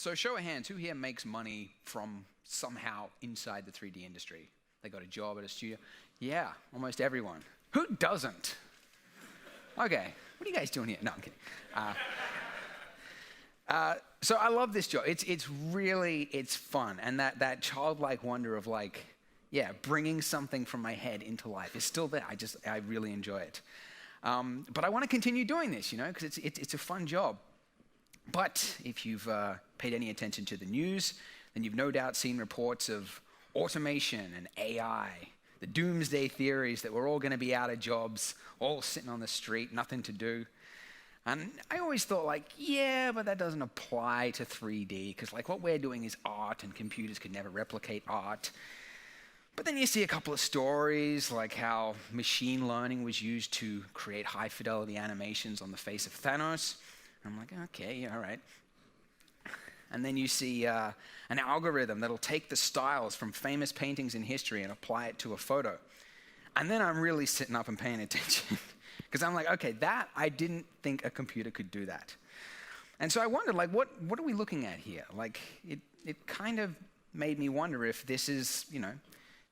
So show of hands, who here makes money from somehow inside the 3D industry? They got a job at a studio? Yeah, almost everyone. Who doesn't? Okay, what are you guys doing here? No, I'm kidding. So I love this job. It's really fun. And that childlike wonder of like, yeah, bringing something from my head into life is still there. I really enjoy it. But I want to continue doing this, because it's a fun job. But if you've paid any attention to the news, then you've no doubt seen reports of automation and AI, the doomsday theories that we're all going to be out of jobs, all sitting on the street, nothing to do. And I always thought like, yeah, but that doesn't apply to 3D, because like what we're doing is art and computers could never replicate art. But then you see a couple of stories like how machine learning was used to create high fidelity animations on the face of Thanos. I'm like, okay, yeah, all right. And then you see an algorithm that'll take the styles from famous paintings in history and apply it to a photo. And then I'm really sitting up and paying attention. Because I'm like, okay, that, I didn't think a computer could do that. And so I wondered, like, what are we looking at here? Like, it kind of made me wonder if this is,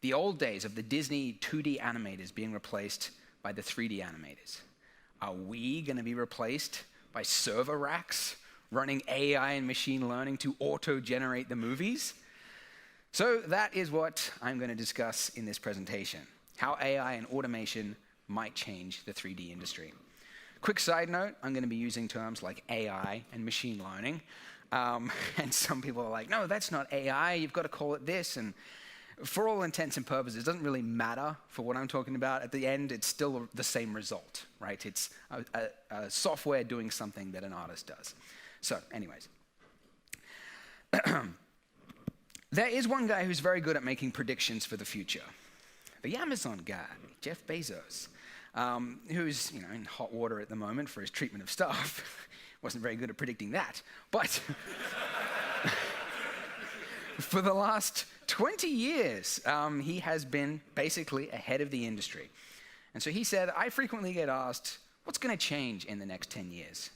the old days of the Disney 2D animators being replaced by the 3D animators. Are we going to be replaced by server racks running AI and machine learning to auto-generate the movies? So that is what I'm going to discuss in this presentation, how AI and automation might change the 3D industry. Quick side note, I'm going to be using terms like AI and machine learning. And some people are like, no, that's not AI, you've got to call it this. And for all intents and purposes, it doesn't really matter for what I'm talking about. At the end, it's still the same result, right? It's a software doing something that an artist does. So anyways, there is one guy who's very good at making predictions for the future. The Amazon guy, Jeff Bezos, who's in hot water at the moment for his treatment of staff. Wasn't very good at predicting that. But for the last 20 years, he has been basically ahead of the industry. And so he said, I frequently get asked, what's going to change in the next 10 years?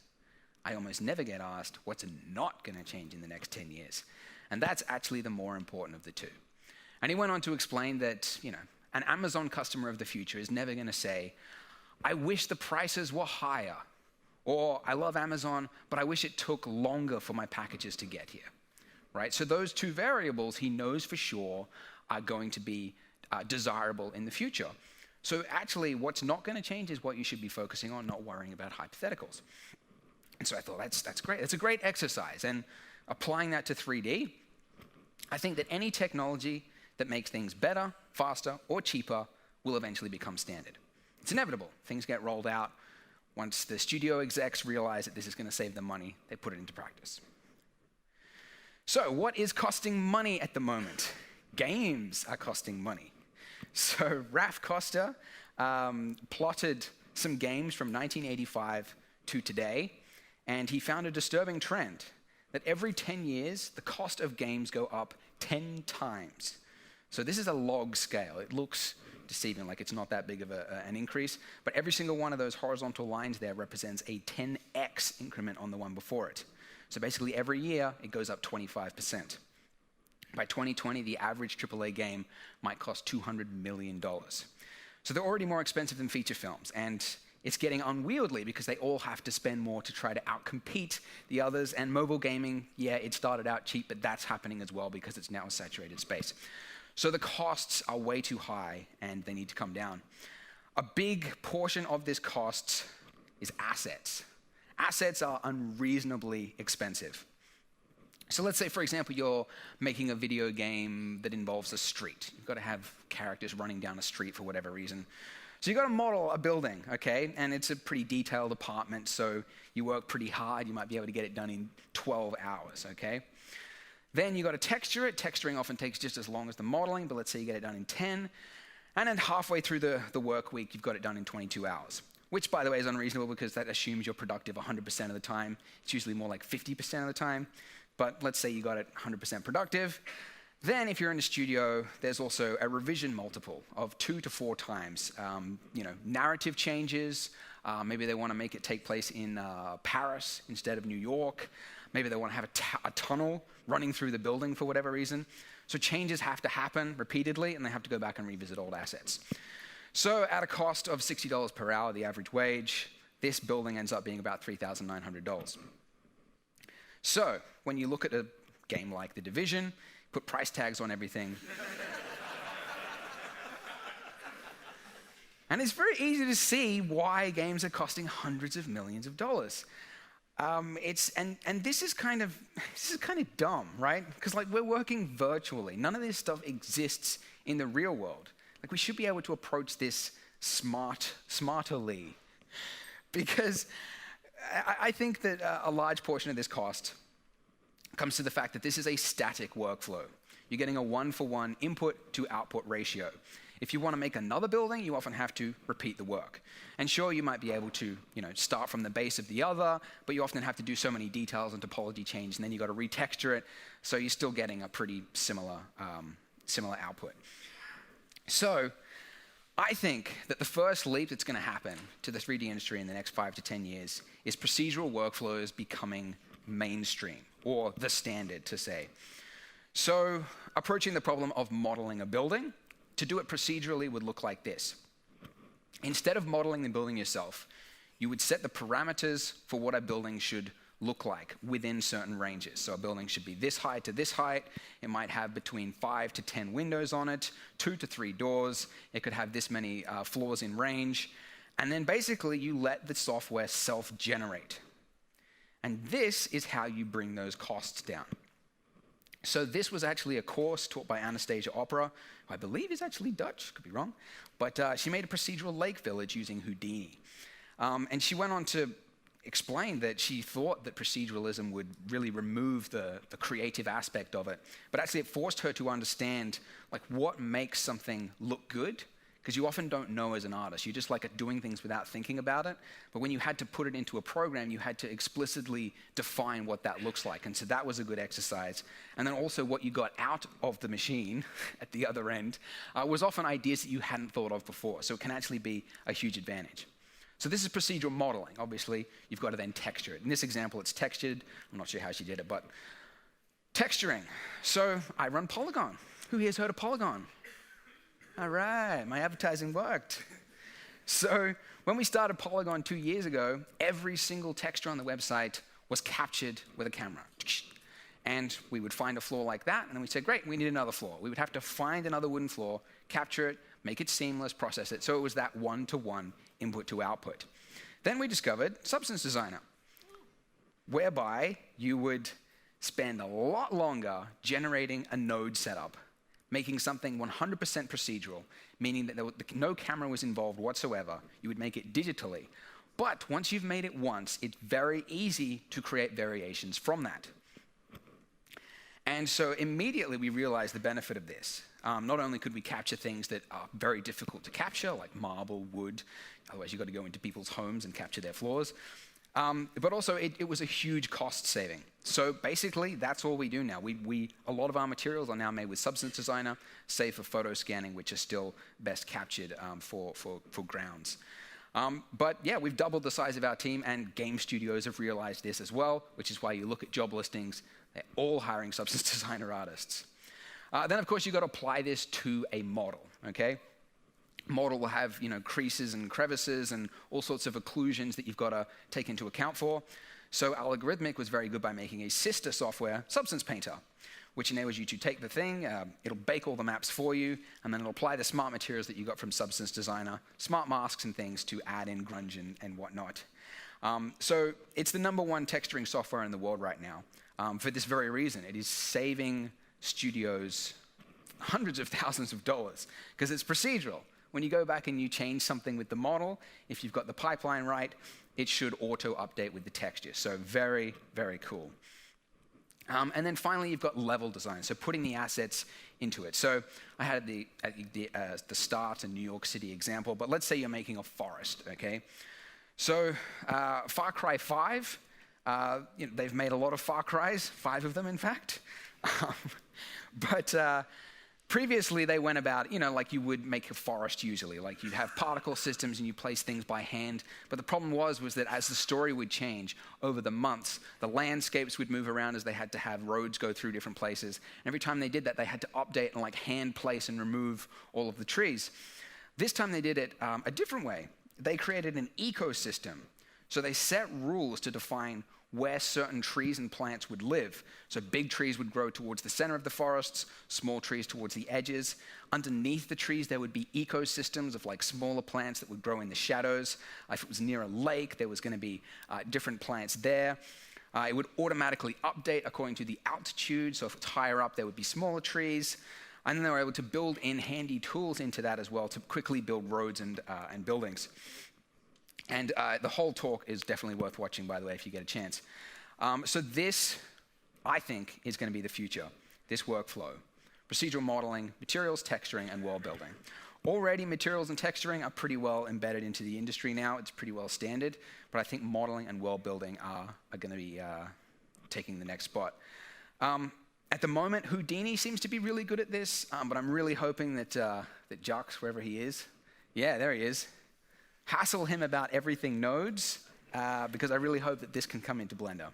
I almost never get asked, what's not going to change in the next 10 years? And that's actually the more important of the two. And he went on to explain that, an Amazon customer of the future is never going to say, I wish the prices were higher, or I love Amazon, but I wish it took longer for my packages to get here, right? So those two variables he knows for sure are going to be desirable in the future. So actually what's not going to change is what you should be focusing on, not worrying about hypotheticals. And so I thought that's great. It's a great exercise. And applying that to 3D, I think that any technology that makes things better, faster, or cheaper will eventually become standard. It's inevitable. Things get rolled out. Once the studio execs realize that this is going to save them money, they put it into practice. So what is costing money at the moment? Games are costing money. So Raph Koster plotted some games from 1985 to today, and he found a disturbing trend that every 10 years, the cost of games go up 10 times. So this is a log scale. It looks deceiving, like it's not that big of an increase, but every single one of those horizontal lines there represents a 10x increment on the one before it. So basically every year, it goes up 25%. By 2020, the average AAA game might cost $200 million. So they're already more expensive than feature films, and it's getting unwieldy because they all have to spend more to try to outcompete the others. And mobile gaming, yeah, it started out cheap, but that's happening as well because it's now a saturated space. So the costs are way too high, and they need to come down. A big portion of this cost is assets. Assets are unreasonably expensive. So let's say, for example, you're making a video game that involves a street. You've got to have characters running down a street for whatever reason. So you've got to model a building, okay? And it's a pretty detailed apartment, so you work pretty hard. You might be able to get it done in 12 hours, okay? Then you've got to texture it. Texturing often takes just as long as the modeling, but let's say you get it done in 10. And then halfway through the work week, you've got it done in 22 hours, which, by the way, is unreasonable because that assumes you're productive 100% of the time. It's usually more like 50% of the time. But let's say you got it 100% productive. Then if you're in the studio, there's also a revision multiple of 2 to 4 times. Narrative changes. Maybe they want to make it take place in Paris instead of New York. Maybe they want to have a tunnel running through the building for whatever reason. So changes have to happen repeatedly, and they have to go back and revisit old assets. So at a cost of $60 per hour, the average wage, this building ends up being about $3,900. So when you look at a game like The Division, put price tags on everything, and it's very easy to see why games are costing hundreds of millions of dollars. This is kind of dumb, right? Because like we're working virtually. None of this stuff exists in the real world. Like we should be able to approach this smarterly. Because I think that a large portion of this cost comes to the fact that this is a static workflow. You're getting a one-for-one input to output ratio. If you want to make another building, you often have to repeat the work. And sure, you might be able to, start from the base of the other, but you often have to do so many details and topology change, and then you've got to retexture it, so you're still getting a pretty similar output. So I think that the first leap that's going to happen to the 3D industry in the next 5 to 10 years is procedural workflows becoming mainstream, or the standard, to say. So approaching the problem of modeling a building, to do it procedurally would look like this. Instead of modeling the building yourself, you would set the parameters for what a building should look like within certain ranges. So a building should be this height to this height. It might have between 5 to 10 windows on it, 2 to 3 doors. It could have this many floors in range. And then basically you let the software self-generate. And this is how you bring those costs down. So this was actually a course taught by Anastasia Opera, who I believe is actually Dutch, could be wrong, but she made a procedural lake village using Houdini. And she went on to explain that she thought that proceduralism would really remove the creative aspect of it, but actually it forced her to understand like what makes something look good, because you often don't know as an artist. You just like doing things without thinking about it. But when you had to put it into a program, you had to explicitly define what that looks like. And so that was a good exercise. And then also what you got out of the machine at the other end was often ideas that you hadn't thought of before. So it can actually be a huge advantage. So this is procedural modeling. Obviously, you've got to then texture it. In this example, it's textured. I'm not sure how she did it, but texturing. So I run Polygon. Who here's heard of Polygon? All right, my advertising worked. So when we started Polygon 2 years ago, every single texture on the website was captured with a camera. And we would find a floor like that, and then we'd say, great, we need another floor. We would have to find another wooden floor, capture it, make it seamless, process it. So it was that one-to-one input to output. Then we discovered Substance Designer, whereby you would spend a lot longer generating a node setup, making something 100% procedural, meaning that no camera was involved whatsoever. You would make it digitally. But once you've made it once, it's very easy to create variations from that. And so immediately we realized the benefit of this. Not only could we capture things that are very difficult to capture, like marble, wood, otherwise you've got to go into people's homes and capture their floors, but also it was a huge cost saving. So basically, that's all we do now. A lot of our materials are now made with Substance Designer, save for photo scanning, which is still best captured for grounds. But yeah, we've doubled the size of our team, and game studios have realized this as well, which is why you look at job listings, they're all hiring Substance Designer artists. Then, of course, you've got to apply this to a model, okay? Model will have, creases and crevices and all sorts of occlusions that you've got to take into account for. So Allegorithmic was very good by making a sister software, Substance Painter, which enables you to take the thing, it'll bake all the maps for you, and then it'll apply the smart materials that you got from Substance Designer, smart masks and things to add in grunge and whatnot. So it's the #1 texturing software in the world right now for this very reason. It is saving studios hundreds of thousands of dollars because it's procedural. When you go back and you change something with the model, if you've got the pipeline right, it should auto-update with the texture. So very, very cool. And then finally, you've got level design, so putting the assets into it. So I had at the start a New York City example, but let's say you're making a forest, okay? So Far Cry 5, they've made a lot of Far Cries, 5 of them in fact. But Previously, they went about, like you would make a forest usually, like you'd have particle systems and you place things by hand. But the problem was that as the story would change over the months, the landscapes would move around as they had to have roads go through different places. And every time they did that, they had to update and like hand place and remove all of the trees. This time they did it a different way. They created an ecosystem. So they set rules to define where certain trees and plants would live. So big trees would grow towards the center of the forests, small trees towards the edges. Underneath the trees, there would be ecosystems of like smaller plants that would grow in the shadows. If it was near a lake, there was going to be different plants there. It would automatically update according to the altitude. So if it's higher up, there would be smaller trees. And then they were able to build in handy tools into that as well to quickly build roads and buildings. And the whole talk is definitely worth watching, by the way, if you get a chance. So this, I think, is going to be the future, this workflow. Procedural modeling, materials, texturing, and world building. Already, materials and texturing are pretty well embedded into the industry now. It's pretty well standard. But I think modeling and world building are going to be taking the next spot. At the moment, Houdini seems to be really good at this. But I'm really hoping that Jux, wherever he is, yeah, there he is, hassle him about everything nodes, because I really hope that this can come into Blender.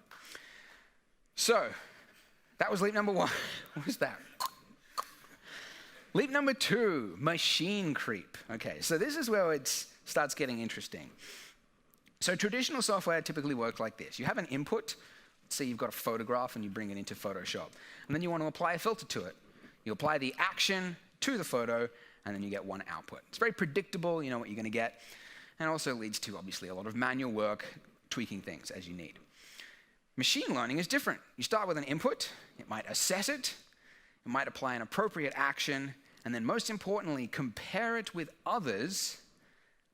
So, that was leap number 1. What was that? Leap number 2, machine creep. Okay, so this is where it starts getting interesting. So traditional software typically works like this. You have an input. Let's say you've got a photograph and you bring it into Photoshop. And then you want to apply a filter to it. You apply the action to the photo, and then you get one output. It's very predictable. You know what you're going to get. And also leads to, obviously, a lot of manual work, tweaking things as you need. Machine learning is different. You start with an input. It might assess it. It might apply an appropriate action. And then most importantly, compare it with others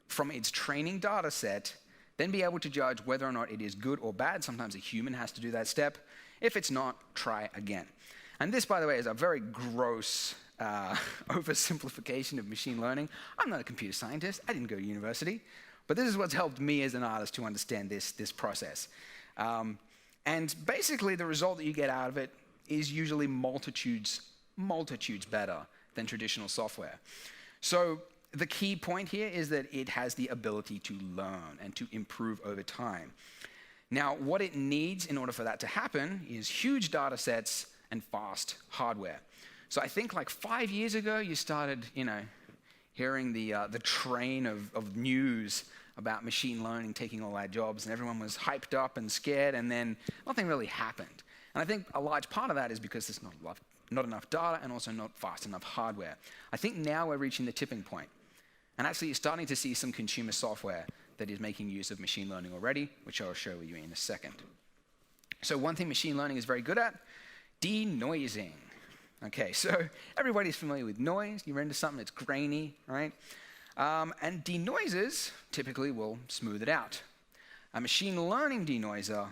from its training data set, then be able to judge whether or not it is good or bad. Sometimes a human has to do that step. If it's not, try again. And this, by the way, is a very gross oversimplification of machine learning. I'm not a computer scientist. I didn't go to university. But this is what's helped me as an artist to understand this process. And basically, the result that you get out of it is usually multitudes better than traditional software. So the key point here is that it has the ability to learn and to improve over time. Now, what it needs in order for that to happen is huge data sets and fast hardware. So I think like 5 years ago, you started, hearing the train of news about machine learning taking all our jobs, and everyone was hyped up and scared, and then nothing really happened. And I think a large part of that is because there's not enough data and also not fast enough hardware. I think now we're reaching the tipping point. And actually, you're starting to see some consumer software that is making use of machine learning already, which I'll show you in a second. So one thing machine learning is very good at, denoising. Okay, so everybody's familiar with noise. You render something that's grainy, right? And denoisers typically will smooth it out. A machine learning denoiser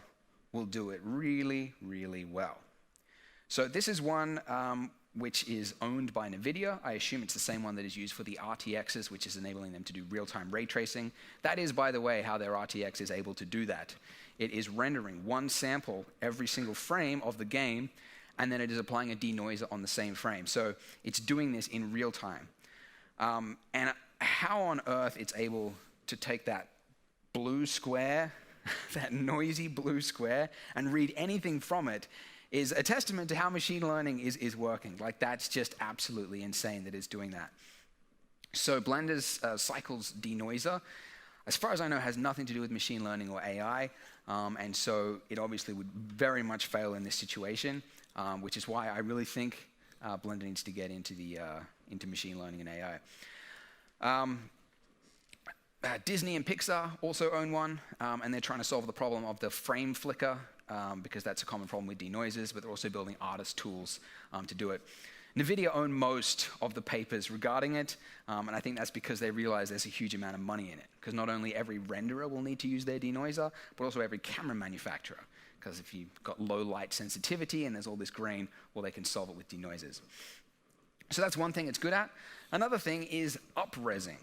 will do it really, really well. So this is one which is owned by NVIDIA. I assume it's the same one that is used for the RTXs, which is enabling them to do real-time ray tracing. That is, by the way, how their RTX is able to do that. It is rendering one sample every single frame of the game, and then it is applying a denoiser on the same frame. So it's doing this in real time. And how on earth it's able to take that blue square, that noisy blue square, and read anything from it is a testament to how machine learning is working. Like, that's just absolutely insane that it's doing that. So Blender's Cycles denoiser, as far as I know, has nothing to do with machine learning or AI, and so it obviously would very much fail in this situation, which is why I really think Blender needs to get into machine learning and AI. Disney and Pixar also own one, and they're trying to solve the problem of the frame flicker, because that's a common problem with denoisers, but they're also building artist tools to do it. NVIDIA own most of the papers regarding it, and I think that's because they realize there's a huge amount of money in it, because not only every renderer will need to use their denoiser, but also every camera manufacturer, because if you've got low light sensitivity and there's all this grain, well, they can solve it with denoisers. So that's one thing it's good at. Another thing is up-resing.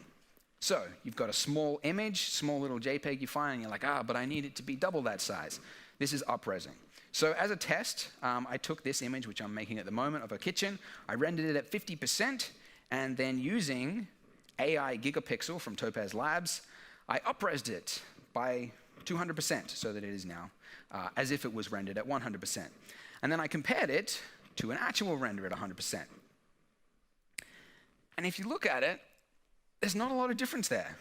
So you've got a small image, small little JPEG you find, and you're like, but I need it to be double that size. this is upresing. So as a test, I took this image, which I'm making at the moment, of a kitchen. I rendered it at 50%, and then using AI Gigapixel from Topaz Labs, I upresed it by 200% so that it is now as if it was rendered at 100%. And then I compared it to an actual render at 100%. And if you look at it, there's not a lot of difference there.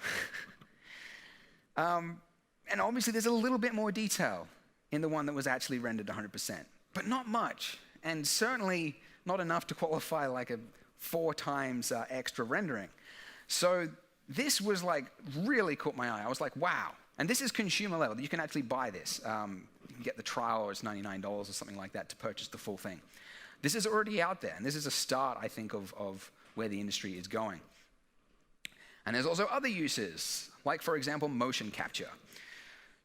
And obviously there's a little bit more detail in the one that was actually rendered 100%, but not much, and certainly not enough to qualify like a 4 times extra rendering. So this was like really caught my eye. I was like, wow. And this is consumer level. You can actually buy this. You can get the trial, or it's $99 or something like that to purchase the full thing. This is already out there, and this is a start, I think, of where the industry is going. And there's also other uses, like, for example, motion capture.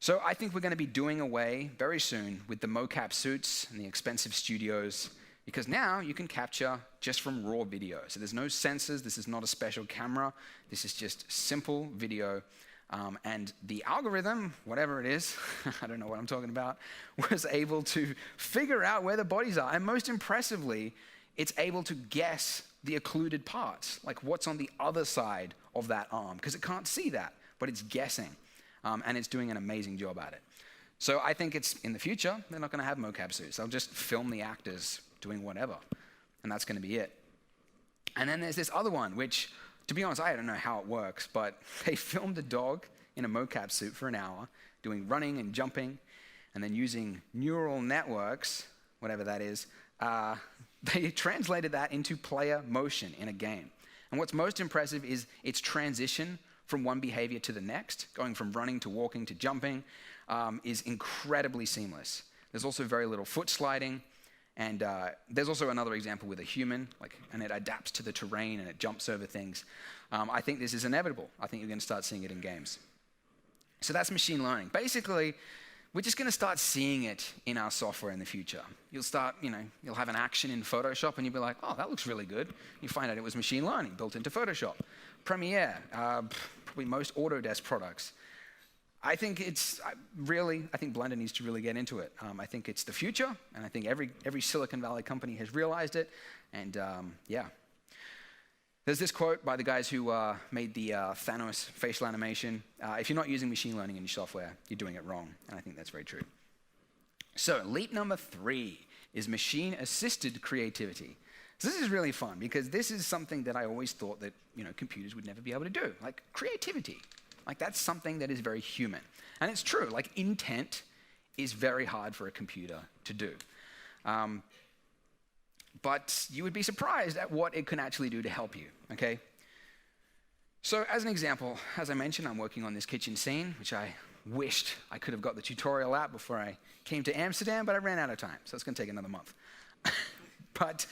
So I think we're going to be doing away very soon with the mocap suits and the expensive studios, because now you can capture just from raw video. So there's no sensors. This is not a special camera. This is just simple video. And the algorithm, whatever it is, I don't know what I'm talking about, was able to figure out where the bodies are. And most impressively, it's able to guess the occluded parts, like what's on the other side of that arm, because it can't see that, but it's guessing. And it's doing an amazing job at it. So I think it's in the future, they're not going to have mocap suits. They'll just film the actors doing whatever, and that's going to be it. And then there's this other one, which, to be honest, I don't know how it works, but they filmed a dog in a mocap suit for an hour, doing running and jumping, and then using neural networks, whatever that is, they translated that into player motion in a game. And what's most impressive is its transition from one behavior to the next, going from running to walking to jumping, is incredibly seamless. There's also very little foot sliding, and there's also another example with a human, and it adapts to the terrain and it jumps over things. I think this is inevitable. I think you're going to start seeing it in games. So that's machine learning. Basically, we're just going to start seeing it in our software in the future. You'll start, you'll have an action in Photoshop and you'll be like, oh, that looks really good. You find out it was machine learning built into Photoshop. Premiere, probably most Autodesk products. I think Blender needs to really get into it. I think it's the future, and I think every Silicon Valley company has realized it, and yeah. There's this quote by the guys who made the Thanos facial animation. If you're not using machine learning in your software, you're doing it wrong, and I think that's very true. So leap number 3 is machine-assisted creativity. So this is really fun, because this is something that I always thought that computers would never be able to do, like creativity. Like, that's something that is very human. And it's true, like intent is very hard for a computer to do. But you would be surprised at what it can actually do to help you, okay? So as an example, as I mentioned, I'm working on this kitchen scene, which I wished I could have got the tutorial out before I came to Amsterdam, but I ran out of time, so it's going to take another month. But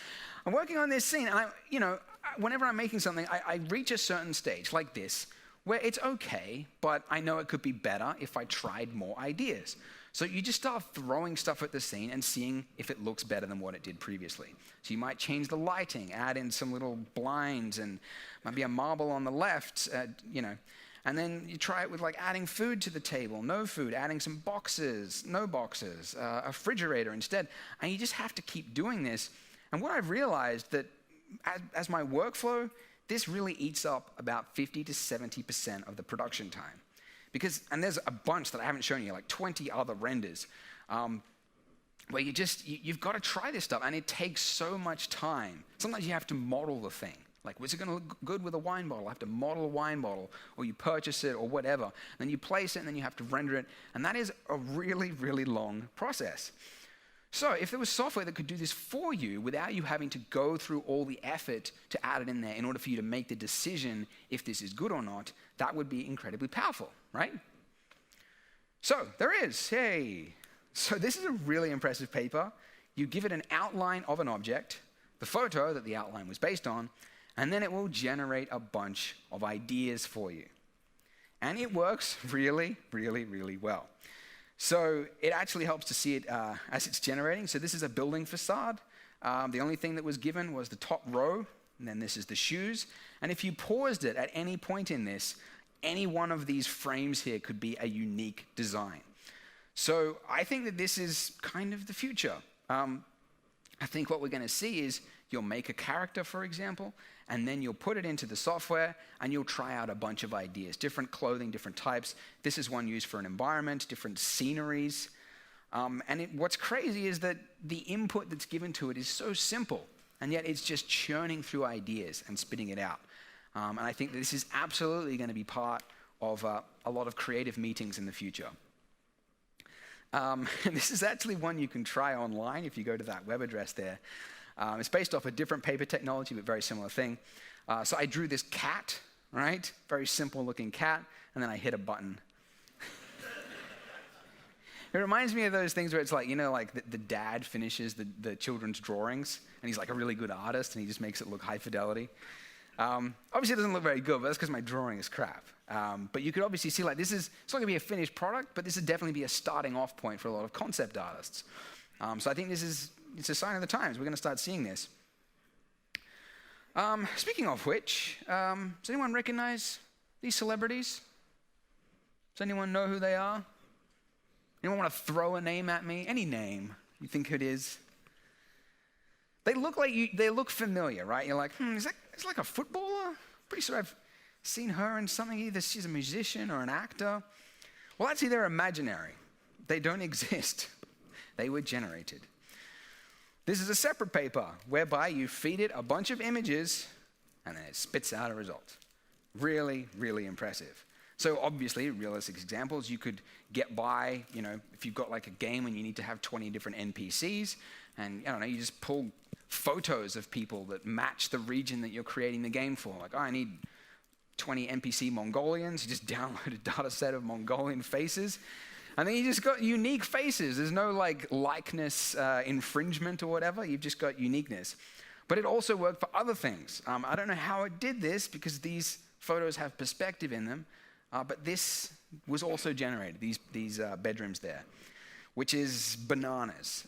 I'm working on this scene, and whenever I'm making something, I reach a certain stage, like this, where it's okay, but I know it could be better if I tried more ideas. So you just start throwing stuff at the scene and seeing if it looks better than what it did previously. So you might change the lighting, add in some little blinds, and maybe a marble on the left, and then you try it with adding food to the table, no food, adding some boxes, no boxes, a refrigerator instead. And you just have to keep doing this. And what I've realized that as my workflow, this really eats up about 50 to 70% of the production time. And there's a bunch that I haven't shown you, like 20 other renders, where you've got to try this stuff, and it takes so much time. Sometimes you have to model the thing. Like, was it going to look good with a wine bottle? I have to model a wine bottle, or you purchase it, or whatever. Then you place it, and then you have to render it, and that is a really, really long process. So if there was software that could do this for you without you having to go through all the effort to add it in there in order for you to make the decision if this is good or not, that would be incredibly powerful, right? So there is, hey. So this is a really impressive paper. You give it an outline of an object, the photo that the outline was based on, and then it will generate a bunch of ideas for you. And it works really, really, really well. So it actually helps to see it as it's generating. So this is a building facade. The only thing that was given was the top row, and then this is the shoes. And if you paused it at any point in this, any one of these frames here could be a unique design. So I think that this is kind of the future. I think what we're going to see is you'll make a character, for example, and then you'll put it into the software and you'll try out a bunch of ideas, different clothing, different types. This is one used for an environment, different sceneries. What's crazy is that the input that's given to it is so simple, and yet it's just churning through ideas and spitting it out. And I think that this is absolutely going to be part of a lot of creative meetings in the future. This is actually one you can try online if you go to that web address there. It's based off a different paper technology, but very similar thing. So I drew this cat, right? Very simple looking cat, and then I hit a button. It reminds me of those things where it's like, like the dad finishes the children's drawings, and he's like a really good artist, and he just makes it look high fidelity. Obviously, it doesn't look very good, but that's because my drawing is crap. But you could obviously see, it's not going to be a finished product, but this would definitely be a starting off point for a lot of concept artists. So I think it's a sign of the times. We're going to start seeing this. Speaking of which, does anyone recognize these celebrities? Does anyone know who they are? Anyone want to throw a name at me? Any name you think it is? They look familiar, right? You're like, is that like a footballer? Pretty sure I've seen her in something. Either she's a musician or an actor. Well, actually, they're imaginary. They don't exist. They were generated. This is a separate paper whereby you feed it a bunch of images and then it spits out a result. Really, really impressive. So obviously, realistic examples, you could get by, if you've got like a game and you need to have 20 different NPCs, and you just pull photos of people that match the region that you're creating the game for. Like, I need 20 NPC Mongolians. You just download a data set of Mongolian faces, and then you just got unique faces. There's no likeness infringement or whatever. You've just got uniqueness. But it also worked for other things. I don't know how it did this because these photos have perspective in them. But this was also generated, these bedrooms there, which is bananas.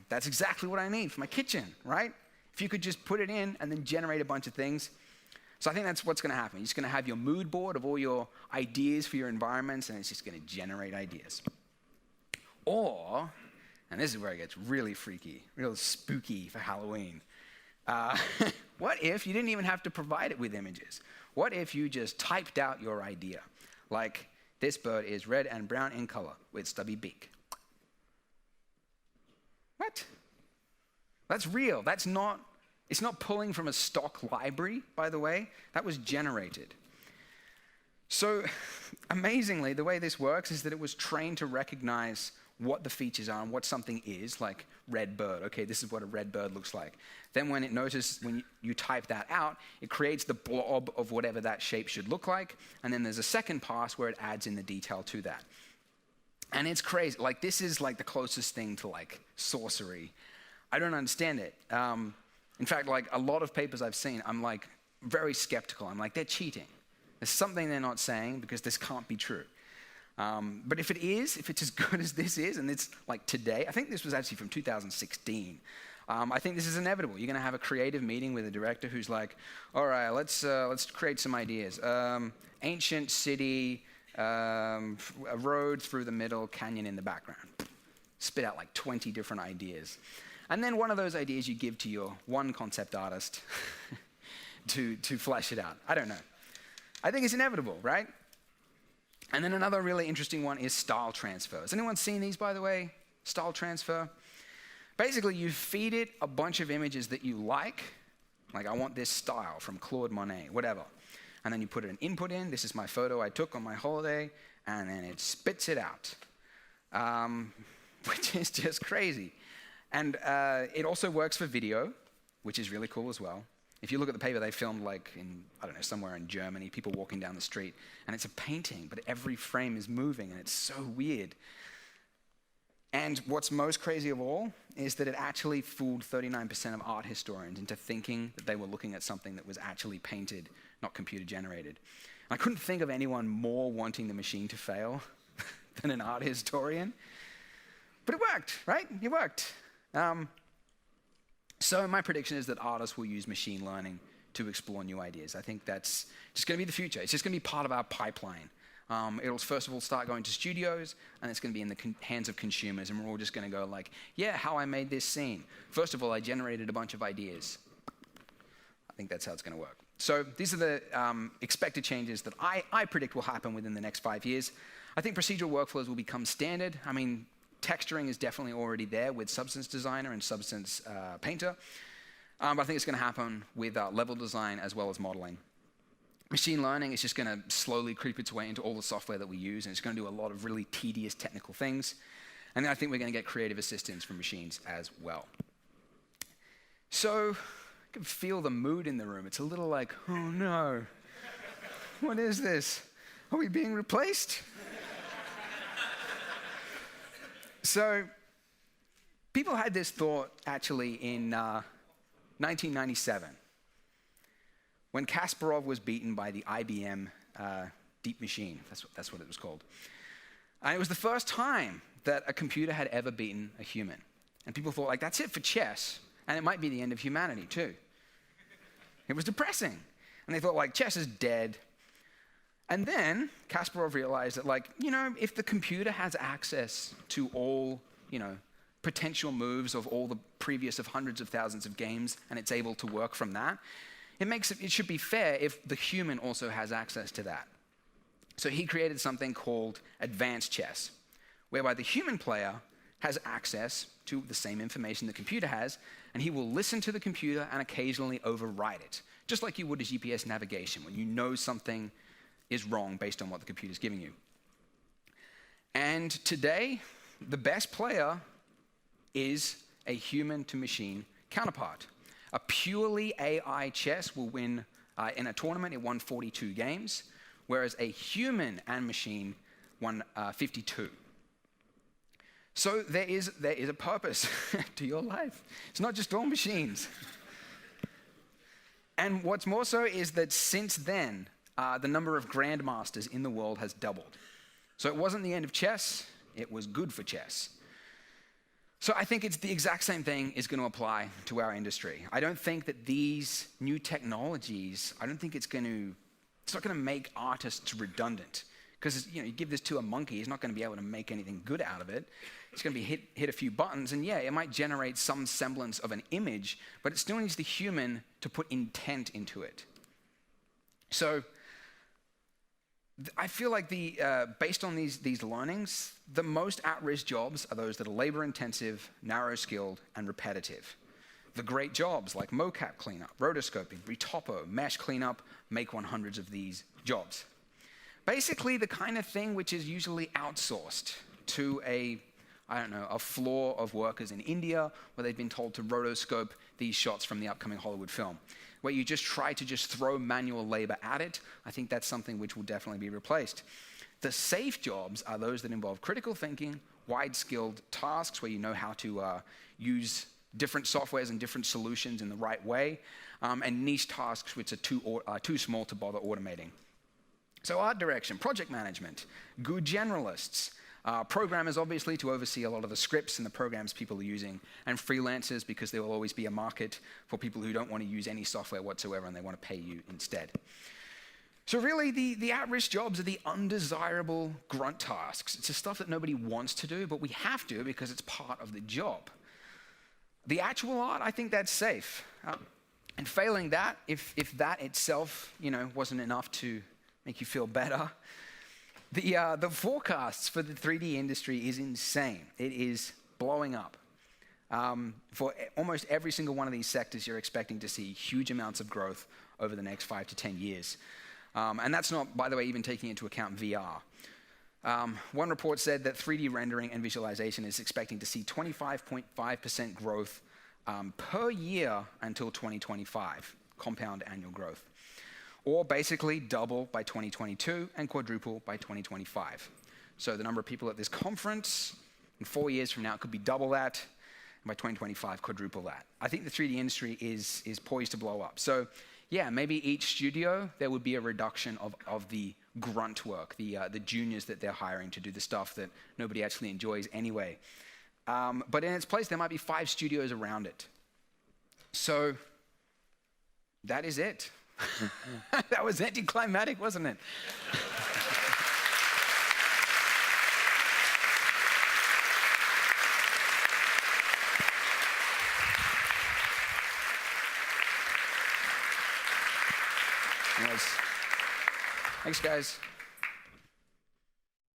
That's exactly what I need for my kitchen, right? If you could just put it in and then generate a bunch of things. So I think that's what's going to happen. You're just going to have your mood board of all your ideas for your environments, and it's just going to generate ideas. Or, and this is where it gets really freaky, real spooky for Halloween. What if you didn't even have to provide it with images? What if you just typed out your idea? Like, this bird is red and brown in color with stubby beak. What? That's real. It's not pulling from a stock library, by the way. That was generated. So, amazingly, the way this works is that it was trained to recognize what the features are and what something is, like red bird. Okay, this is what a red bird looks like. Then when you type that out, it creates the blob of whatever that shape should look like, and then there's a second pass where it adds in the detail to that. And it's crazy. This is the closest thing to sorcery. I don't understand it. In fact, a lot of papers I've seen, I'm very skeptical. I'm they're cheating. There's something they're not saying because this can't be true. But if it's as good as this is, and it's today, I think this was actually from 2016. I think this is inevitable. You're going to have a creative meeting with a director who's like, all right, let's create some ideas. Ancient city, a road through the middle, canyon in the background. Spit out 20 different ideas. And then one of those ideas you give to your one concept artist to flesh it out. I don't know. I think it's inevitable, right? And then another really interesting one is style transfer. Has anyone seen these, by the way? Style transfer? Basically, you feed it a bunch of images that you like I want this style from Claude Monet, whatever. And then you put an input in. This is my photo I took on my holiday. And then it spits it out, which is just crazy. And it also works for video, which is really cool as well. If you look at the paper, they filmed in, somewhere in Germany, people walking down the street, and it's a painting, but every frame is moving, and it's so weird. And what's most crazy of all is that it actually fooled 39% of art historians into thinking that they were looking at something that was actually painted, not computer generated. And I couldn't think of anyone more wanting the machine to fail than an art historian. But it worked, right? It worked. So my prediction is that artists will use machine learning to explore new ideas. I think that's just going to be the future. It's just going to be part of our pipeline. It'll first of all start going to studios, and it's going to be in the hands of consumers, and we're all just going to go like, yeah, how I made this scene. First of all, I generated a bunch of ideas. I think that's how it's going to work. So these are the expected changes that I predict will happen within the next 5 years. I think procedural workflows will become standard. I mean, texturing is definitely already there with Substance Designer and Substance Painter. But I think it's going to happen with level design as well as modeling. Machine learning is just going to slowly creep its way into all the software that we use, and it's going to do a lot of really tedious technical things. And then I think we're going to get creative assistance from machines as well. So I can feel the mood in the room. It's a little like, oh no, what is this? Are we being replaced? So people had this thought actually in 1997 when Kasparov was beaten by the IBM Deep Machine. That's what it was called. And it was the first time that a computer had ever beaten a human. And people thought, like, that's it for chess. And it might be the end of humanity, too. It was depressing. And they thought, like, chess is dead. And then Kasparov realized that, like, you know, if the computer has access to all, you know, potential moves of all the previous of hundreds of thousands of games, and it's able to work from that, it should be fair if the human also has access to that. So he created something called advanced chess, whereby the human player has access to the same information the computer has, and he will listen to the computer and occasionally override it, just like you would a GPS navigation when you know something is wrong based on what the computer is giving you. And today, the best player is a human-to-machine counterpart. A purely AI chess will win in a tournament. It won 42 games, whereas a human and machine won 52. So there is a purpose to your life. It's not just all machines. And what's more so is that since then, the number of grandmasters in the world has doubled. So it wasn't the end of chess, it was good for chess. So I think it's the exact same thing is going to apply to our industry. I don't think that these new technologies, I don't think it's not going to make artists redundant. Because, you know, you give this to a monkey, he's not going to be able to make anything good out of it. It's going to be hit a few buttons, and yeah, it might generate some semblance of an image, but it still needs the human to put intent into it. So I feel like based on these learnings, the most at-risk jobs are those that are labor-intensive, narrow-skilled, and repetitive. The great jobs like mocap cleanup, rotoscoping, retopo, mesh cleanup make 100s of these jobs. Basically, the kind of thing which is usually outsourced to a floor of workers in India where they've been told to rotoscope these shots from the upcoming Hollywood film, where you just try to just throw manual labor at it. I think that's something which will definitely be replaced. The safe jobs are those that involve critical thinking, wide-skilled tasks where you know how to use different softwares and different solutions in the right way, and niche tasks which are too small to bother automating. So art direction, project management, good generalists, programmers obviously to oversee a lot of the scripts and the programs people are using, and freelancers because there will always be a market for people who don't want to use any software whatsoever and they want to pay you instead. So really the at-risk jobs are the undesirable grunt tasks. It's the stuff that nobody wants to do, but we have to because it's part of the job. The actual art, I think that's safe. And failing that, if that itself, you know, wasn't enough to make you feel better, the forecasts for the 3D industry is insane. It is blowing up. For almost every single one of these sectors, you're expecting to see huge amounts of growth over the next 5 to 10 years. And that's not, by the way, even taking into account VR. One report said that 3D rendering and visualization is expecting to see 25.5% growth per year until 2025, compound annual growth. Or basically double by 2022 and quadruple by 2025. So the number of people at this conference in 4 years from now could be double that, and by 2025, quadruple that. I think the 3D industry is poised to blow up. So yeah, maybe each studio, there would be a reduction of the grunt work, the juniors that they're hiring to do the stuff that nobody actually enjoys anyway. But in its place, there might be 5 studios around it. So that is it. That was anticlimactic, wasn't it? guys. Thanks, guys.